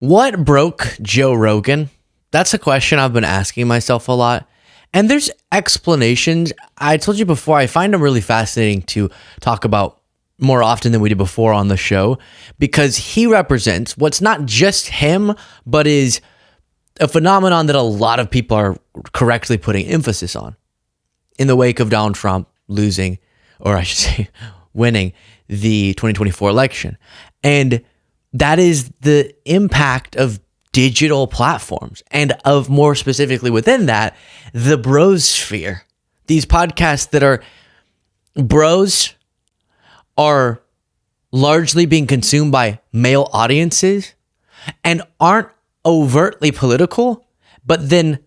What broke Joe Rogan? That's a question I've been asking myself a lot. And there's explanations. I told you before, I find them really fascinating to talk about more often than we did before on the show, because he represents what's not just him, but is a phenomenon that a lot of people are correctly putting emphasis on in the wake of Donald Trump losing, or I should say, winning the 2024 election. And that is the impact of digital platforms, and of more specifically within that, the brosphere. These podcasts that are bros are largely being consumed by male audiences and aren't overtly political, but then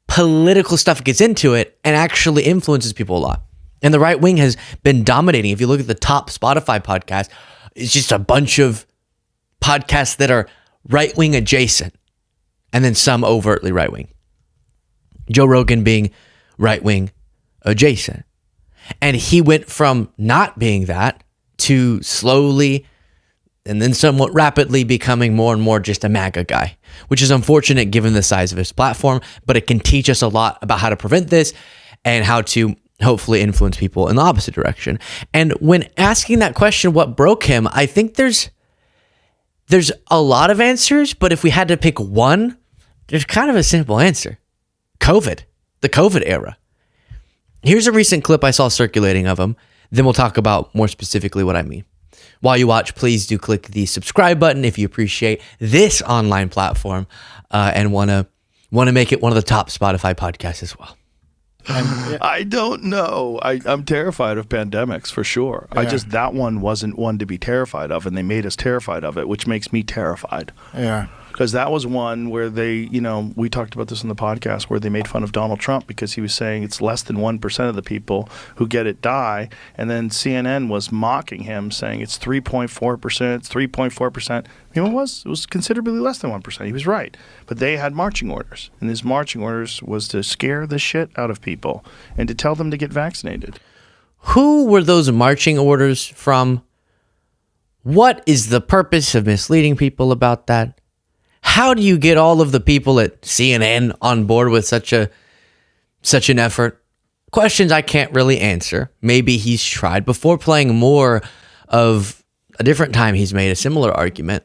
political stuff gets into it and actually influences people a lot. And the right wing has been dominating. If you look at the top Spotify podcast, it's just a bunch of podcasts that are right-wing adjacent, and then some overtly right-wing. Joe Rogan being right-wing adjacent. And he went from not being that to slowly and then somewhat rapidly becoming more and more just a MAGA guy, which is unfortunate given the size of his platform, but it can teach us a lot about how to prevent this and how to hopefully influence people in the opposite direction. And when asking that question, what broke him, I think there's a lot of answers, but if we had to pick one, there's kind of a simple answer. COVID, the COVID era. Here's a recent clip I saw circulating of him. Then we'll talk about more specifically what I mean. While you watch, please do click the subscribe button if you appreciate this online platform and want to make it one of the top Spotify podcasts as well. I don't know. I'm terrified of pandemics for sure. Yeah. That one wasn't one to be terrified of, and they made us terrified of it, which makes me terrified. Yeah. Because that was one where they, we talked about this on the podcast, where they made fun of Donald Trump because he was saying it's less than 1% of the people who get it die. And then CNN was mocking him, saying it's 3.4%, it's 3.4%. You know what it was? It was considerably less than 1%. He was right. But they had marching orders. And his marching orders was to scare the shit out of people and to tell them to get vaccinated. Who were those marching orders from? What is the purpose of misleading people about that? How do you get all of the people at CNN on board with such an effort? Questions I can't really answer. Maybe he's tried before. Playing more of a different time, he's made a similar argument.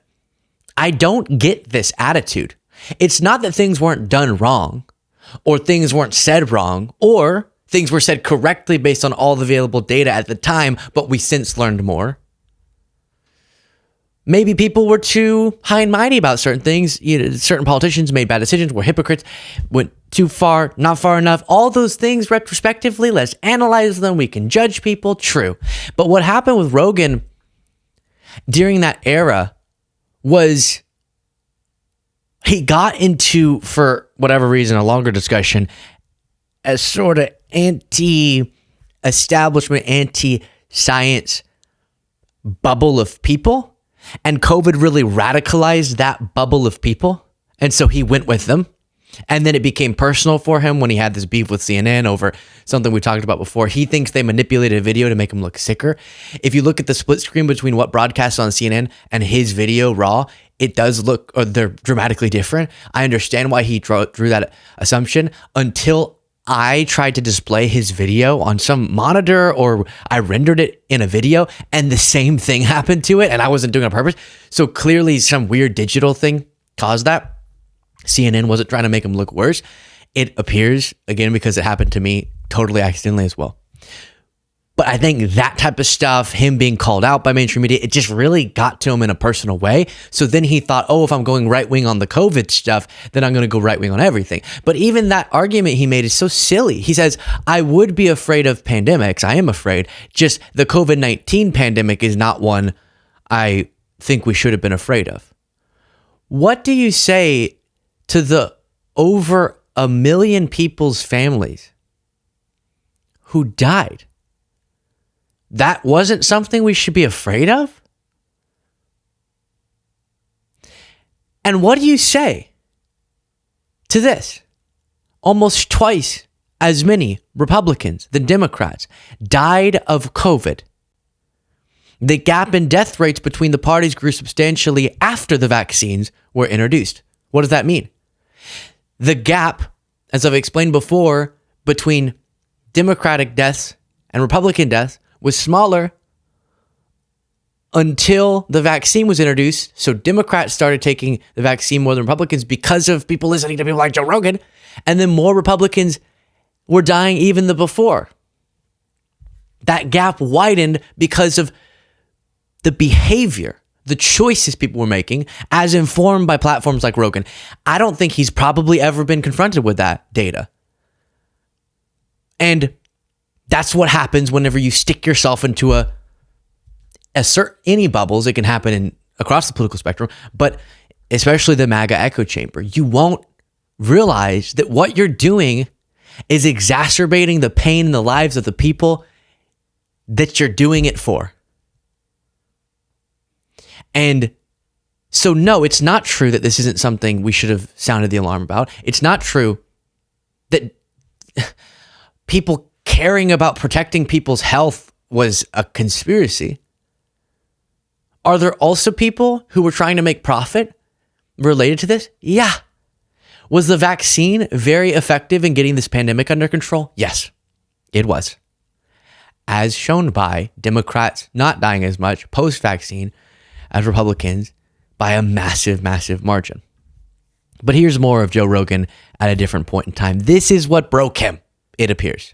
I don't get this attitude. It's not that things weren't done wrong, or things weren't said wrong, or things were said correctly based on all the available data at the time, but we since learned more. Maybe people were too high and mighty about certain things. Certain politicians made bad decisions, were hypocrites, went too far, not far enough. All those things retrospectively, let's analyze them. We can judge people. True. But what happened with Rogan during that era was he got into, for whatever reason, a longer discussion, a sort of anti-establishment, anti-science bubble of people. And COVID really radicalized that bubble of people. And so he went with them. And then it became personal for him when he had this beef with CNN over something we talked about before. He thinks they manipulated a video to make him look sicker. If you look at the split screen between what broadcasts on CNN and his video raw, it does look, or they're dramatically different. I understand why he drew that assumption until I tried to display his video on some monitor, or I rendered it in a video and the same thing happened to it, and I wasn't doing it on purpose. So clearly some weird digital thing caused that. CNN wasn't trying to make him look worse. It appears, again, because it happened to me totally accidentally as well. But I think that type of stuff, him being called out by mainstream media, it just really got to him in a personal way. So then he thought, if I'm going right-wing on the COVID stuff, then I'm going to go right-wing on everything. But even that argument he made is so silly. He says, I would be afraid of pandemics. I am afraid. Just the COVID-19 pandemic is not one I think we should have been afraid of. What do you say to the over 1 million people's families who died? That wasn't something we should be afraid of? And what do you say to this? Almost twice as many Republicans than Democrats died of COVID. The gap in death rates between the parties grew substantially after the vaccines were introduced. What does that mean? The gap, as I've explained before, between Democratic deaths and Republican deaths was smaller until the vaccine was introduced. So Democrats started taking the vaccine more than Republicans because of people listening to people like Joe Rogan. And then more Republicans were dying even the before. That gap widened because of the behavior, the choices people were making as informed by platforms like Rogan. I don't think he's probably ever been confronted with that data. And that's what happens whenever you stick yourself into any bubbles. It can happen across the political spectrum, but especially the MAGA echo chamber. You won't realize that what you're doing is exacerbating the pain in the lives of the people that you're doing it for. And so, no, it's not true that this isn't something we should have sounded the alarm about. It's not true that people caring about protecting people's health was a conspiracy. Are there also people who were trying to make profit related to this? Yeah. Was the vaccine very effective in getting this pandemic under control? Yes, it was. As shown by Democrats not dying as much post-vaccine as Republicans by a massive, massive margin. But here's more of Joe Rogan at a different point in time. This is what broke him, it appears.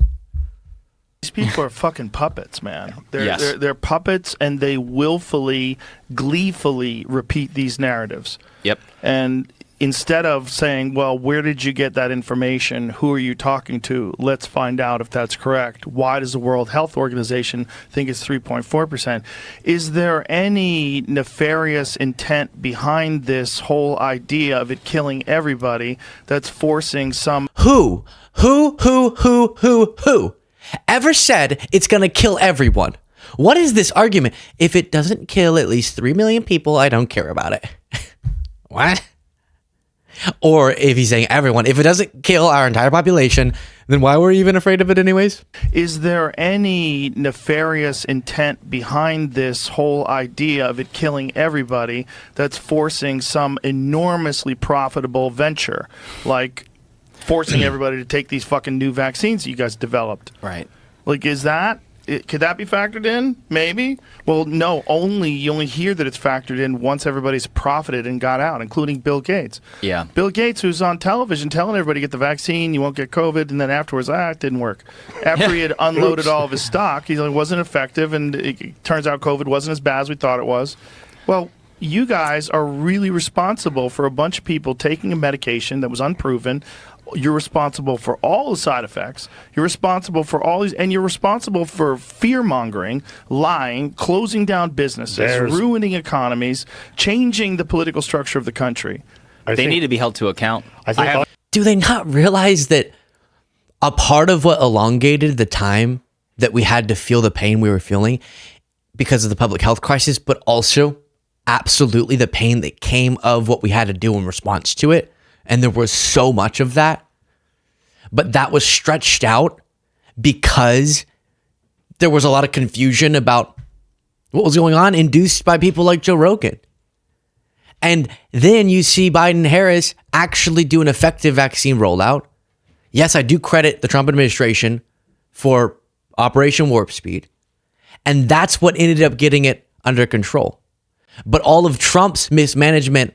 These people are fucking puppets, man. Yes. They're puppets, and they willfully, gleefully repeat these narratives. Yep. And instead of saying, well, where did you get that information? Who are you talking to? Let's find out if that's correct. Why does the World Health Organization think it's 3.4%? Is there any nefarious intent behind this whole idea of it killing everybody that's forcing some... Who ever said it's going to kill everyone? What is this argument? If it doesn't kill at least 3 million people, I don't care about it. What? Or if he's saying everyone, if it doesn't kill our entire population, then why were you even afraid of it anyways? Is there any nefarious intent behind this whole idea of it killing everybody that's forcing some enormously profitable venture, like forcing everybody to take these fucking new vaccines that you guys developed? Right. Like, could that be factored in? Maybe. Well, no. You only hear that it's factored in once everybody's profited and got out, including Bill Gates. Yeah. Bill Gates, who's on television telling everybody get the vaccine, you won't get COVID, and then afterwards, it didn't work. After he had unloaded all of his stock, he wasn't effective, and it turns out COVID wasn't as bad as we thought it was. Well, you guys are really responsible for a bunch of people taking a medication that was unproven. You're responsible for all the side effects. You're responsible for all these, and you're responsible for fear-mongering, lying, closing down businesses, ruining economies, changing the political structure of the country. They need to be held to account. Do they not realize that a part of what elongated the time that we had to feel the pain we were feeling because of the public health crisis, but also absolutely the pain that came of what we had to do in response to it? And there was so much of that, but that was stretched out because there was a lot of confusion about what was going on, induced by people like Joe Rogan. And then you see Biden and Harris actually do an effective vaccine rollout. Yes, I do credit the Trump administration for Operation Warp Speed. And that's what ended up getting it under control. But all of Trump's mismanagement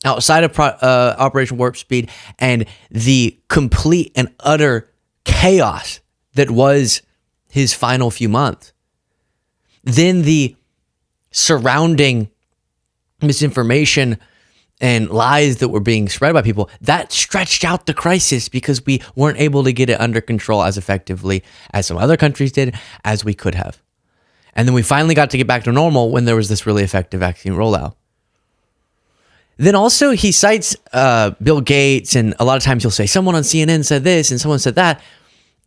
outside of Operation Warp Speed and the complete and utter chaos that was his final few months, then the surrounding misinformation and lies that were being spread by people, that stretched out the crisis because we weren't able to get it under control as effectively as some other countries did, as we could have. And then we finally got to get back to normal when there was this really effective vaccine rollout. Then also he cites Bill Gates, and a lot of times he'll say, someone on CNN said this and someone said that.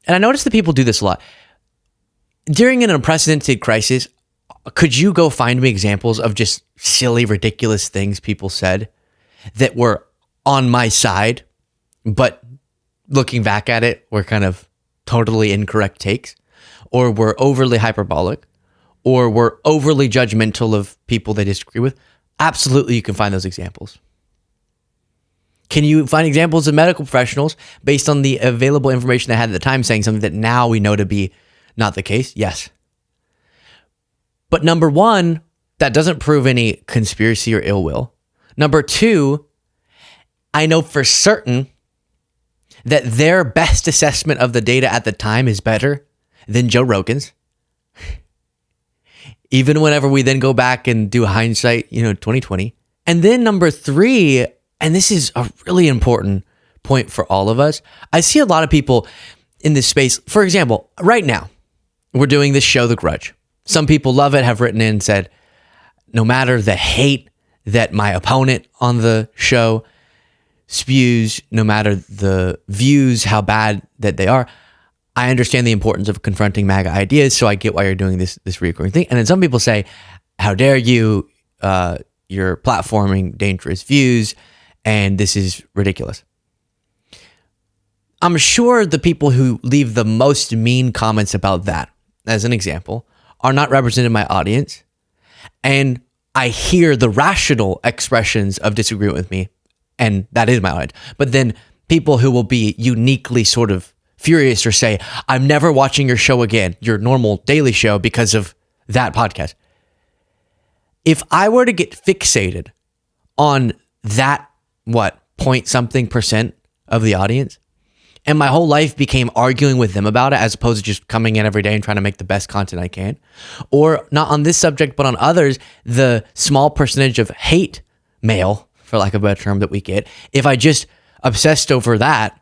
And I notice that people do this a lot. During an unprecedented crisis, could you go find me examples of just silly, ridiculous things people said that were on my side, but looking back at it, were kind of totally incorrect takes, or were overly hyperbolic, or were overly judgmental of people they disagree with? Absolutely, you can find those examples. Can you find examples of medical professionals based on the available information they had at the time saying something that now we know to be not the case? Yes. But number one, that doesn't prove any conspiracy or ill will. Number two, I know for certain that their best assessment of the data at the time is better than Joe Rogan's. Even whenever we then go back and do hindsight, 2020. And then number three, and this is a really important point for all of us. I see a lot of people in this space. For example, right now, we're doing this show, The Grudge. Some people love it, have written in and said, no matter the hate that my opponent on the show spews, no matter the views, how bad that they are, I understand the importance of confronting MAGA ideas, so I get why you're doing this recurring thing. And then some people say, how dare you, you're platforming dangerous views, and this is ridiculous. I'm sure the people who leave the most mean comments about that, as an example, are not represented in my audience. And I hear the rational expressions of disagreement with me, and that is my audience. But then people who will be uniquely sort of furious or say, I'm never watching your show again, your normal daily show, because of that podcast. If I were to get fixated on that, point something percent of the audience, and my whole life became arguing with them about it as opposed to just coming in every day and trying to make the best content I can, or not on this subject, but on others, the small percentage of hate mail, for lack of a better term, that we get, if I just obsessed over that,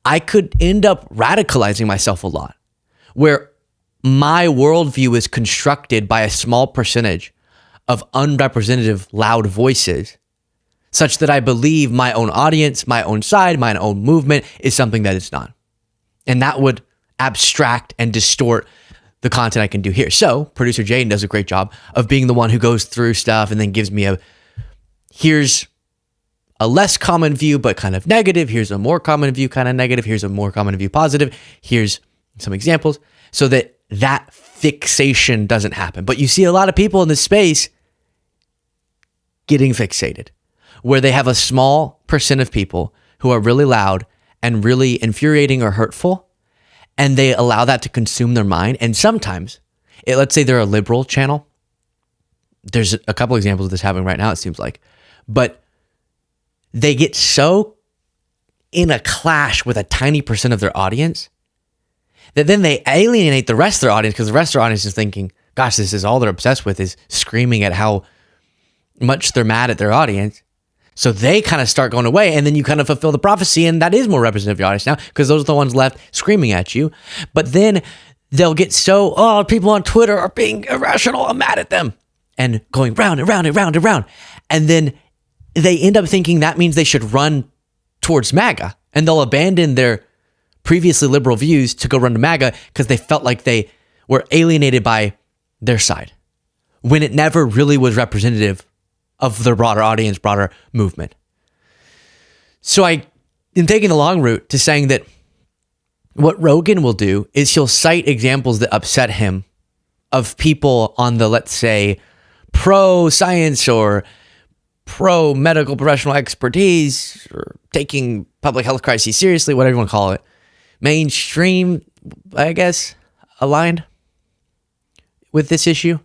I could end up radicalizing myself a lot, where my worldview is constructed by a small percentage of unrepresentative loud voices, such that I believe my own audience, my own side, my own movement is something that it's not. And that would abstract and distort the content I can do here. So producer Jaden does a great job of being the one who goes through stuff and then gives me here's a less common view, but kind of negative. Here's a more common view, kind of negative. Here's a more common view, positive. Here's some examples so that fixation doesn't happen. But you see a lot of people in this space getting fixated, where they have a small percent of people who are really loud and really infuriating or hurtful, and they allow that to consume their mind. And sometimes, let's say they're a liberal channel. There's a couple examples of this happening right now, it seems like. But they get so in a clash with a tiny percent of their audience that then they alienate the rest of their audience, because the rest of their audience is thinking, gosh, this is all they're obsessed with, is screaming at how much they're mad at their audience. So they kind of start going away, and then you kind of fulfill the prophecy, and that is more representative of your audience now, because those are the ones left screaming at you. But then they'll get people on Twitter are being irrational, I'm mad at them, and going round and round and round and round. And then they end up thinking that means they should run towards MAGA, and they'll abandon their previously liberal views to go run to MAGA because they felt like they were alienated by their side, when it never really was representative of their broader audience, broader movement. So I am taking the long route to saying that what Rogan will do is he'll cite examples that upset him of people on the, let's say, pro-science or pro-medical professional expertise, or taking public health crises seriously, whatever you want to call it, mainstream, I guess, aligned with this issue.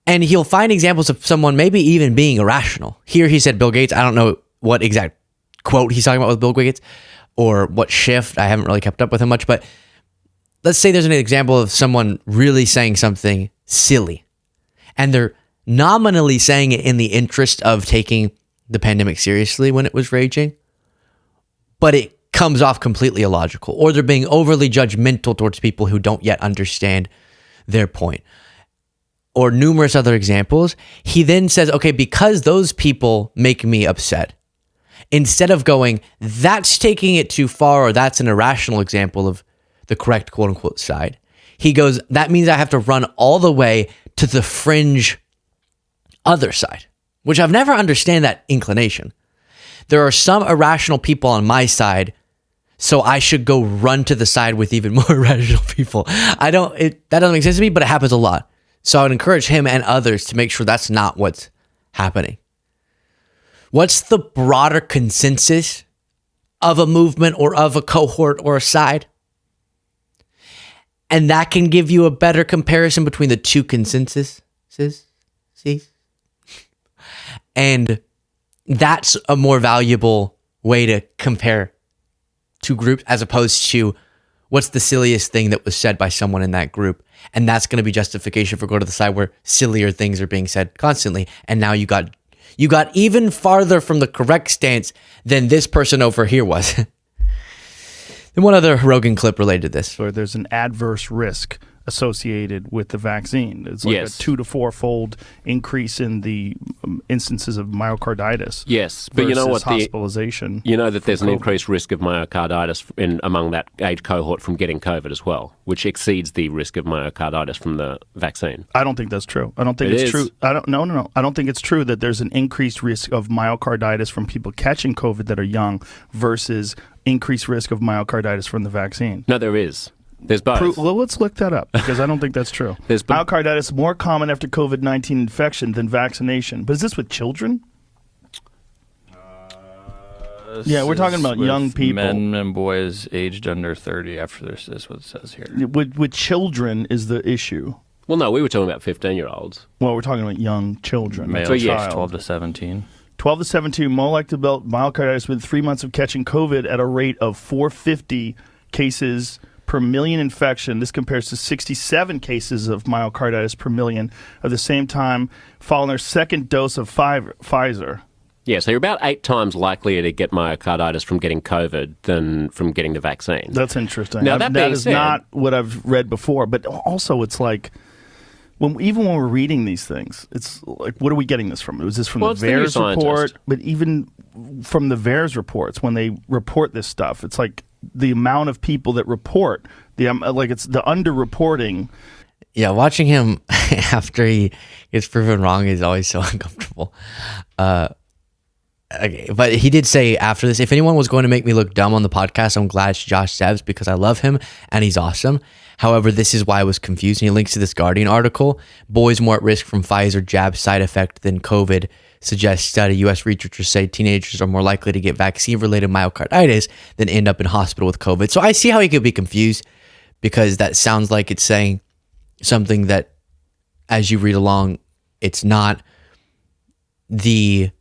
And he'll find examples of someone maybe even being irrational. Here he said Bill Gates. I don't know what exact quote he's talking about with Bill Gates or what shift. I haven't really kept up with him much. But let's say there's an example of someone really saying something silly, and they're nominally saying it in the interest of taking the pandemic seriously when it was raging, but it comes off completely illogical, or they're being overly judgmental towards people who don't yet understand their point, or numerous other examples. He then says, okay, because those people make me upset, instead of going, that's taking it too far, or that's an irrational example of the correct quote unquote side, he goes, that means I have to run all the way to the fringe other side, which I've never understand that inclination. There are some irrational people on my side, so I should go run to the side with even more irrational people. That doesn't make sense to me, but it happens a lot. So I would encourage him and others to make sure that's not what's happening. What's the broader consensus of a movement or of a cohort or a side? And that can give you a better comparison between the two consensuses. And that's a more valuable way to compare two groups as opposed to what's the silliest thing that was said by someone in that group. And that's going to be justification for going to the side where sillier things are being said constantly. And now you got even farther from the correct stance than this person over here was. And one other Rogan clip related to this. Or there's an adverse risk associated with the vaccine. It's like a 2 to 4 fold increase in the instances of myocarditis. Yes, but you know what? Hospitalization. You know that there's an increased risk of myocarditis among that age cohort from getting COVID as well, which exceeds the risk of myocarditis from the vaccine. I don't think that's true. I don't think it's true. No. I don't think it's true that there's an increased risk of myocarditis from people catching COVID that are young versus increased risk of myocarditis from the vaccine. No, there is. There's both. Well, let's look that up because I don't think that's true. Myocarditis more common after COVID-19 infection than vaccination. But is this with children? Yeah, we're talking about young people. Men and boys aged under 30 after this is what it says here. With children is the issue. Well, no, we were talking about 15-year-olds. Well, we're talking about young children. Male, yes, 12 to 17. 12 to 17, more likely to develop myocarditis within 3 months of catching COVID at a rate of 450 cases per million infection. This compares to 67 cases of myocarditis per million at the same time following their second dose of Pfizer. Yeah, so you're about 8 times likelier to get myocarditis from getting COVID than from getting the vaccine. That's interesting. Now, that is not what I've read before, but also it's like, even when we're reading these things, it's like, what are we getting this from? Was this from the VAERS report? But even from the VAERS reports, when they report this stuff, it's like the amount of people that report, it's the underreporting. Yeah, watching him after he gets proven wrong is always so uncomfortable. Okay, but he did say after this, if anyone was going to make me look dumb on the podcast, I'm glad it's Josh Sebs because I love him and he's awesome. However, this is why I was confused. And he links to this Guardian article. Boys more at risk from Pfizer jab side effect than COVID suggests study. U.S. researchers say teenagers are more likely to get vaccine-related myocarditis than end up in hospital with COVID. So I see how he could be confused because that sounds like it's saying something that, as you read along, it's not. The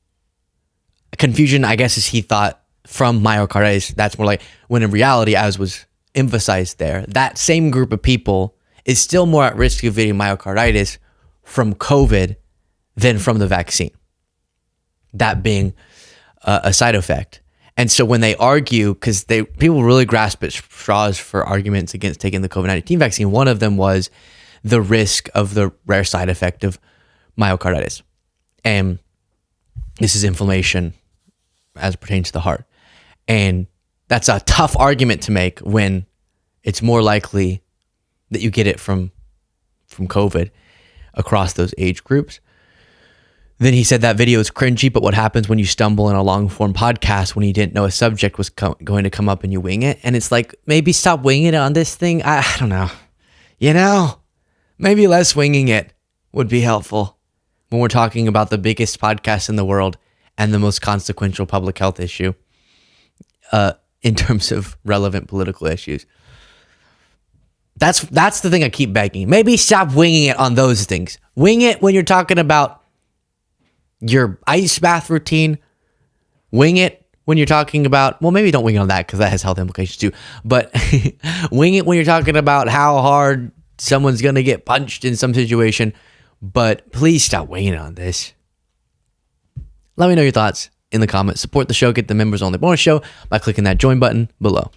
confusion, I guess, is he thought from myocarditis, that's more like, when in reality, as was emphasized there, that same group of people is still more at risk of getting myocarditis from COVID than from the vaccine. That being a side effect. And so when they argue, because people really grasp at straws for arguments against taking the COVID-19 vaccine, one of them was the risk of the rare side effect of myocarditis. And this is inflammation as it pertains to the heart. And that's a tough argument to make when it's more likely that you get it from COVID across those age groups. Then he said that video is cringy, but what happens when you stumble in a long-form podcast when you didn't know a subject was going to come up and you wing it? And it's like, maybe stop winging it on this thing. I don't know. Maybe less winging it would be helpful when we're talking about the biggest podcast in the world and the most consequential public health issue in terms of relevant political issues. That's the thing I keep begging. Maybe stop winging it on those things. Wing it when you're talking about your ice bath routine. Wing it when you're talking about, well, maybe don't wing it on that because that has health implications too. But wing it when you're talking about how hard someone's going to get punched in some situation. But please stop winging it on this. Let me know your thoughts in the comments. Support the show. Get the members only bonus show by clicking that join button below.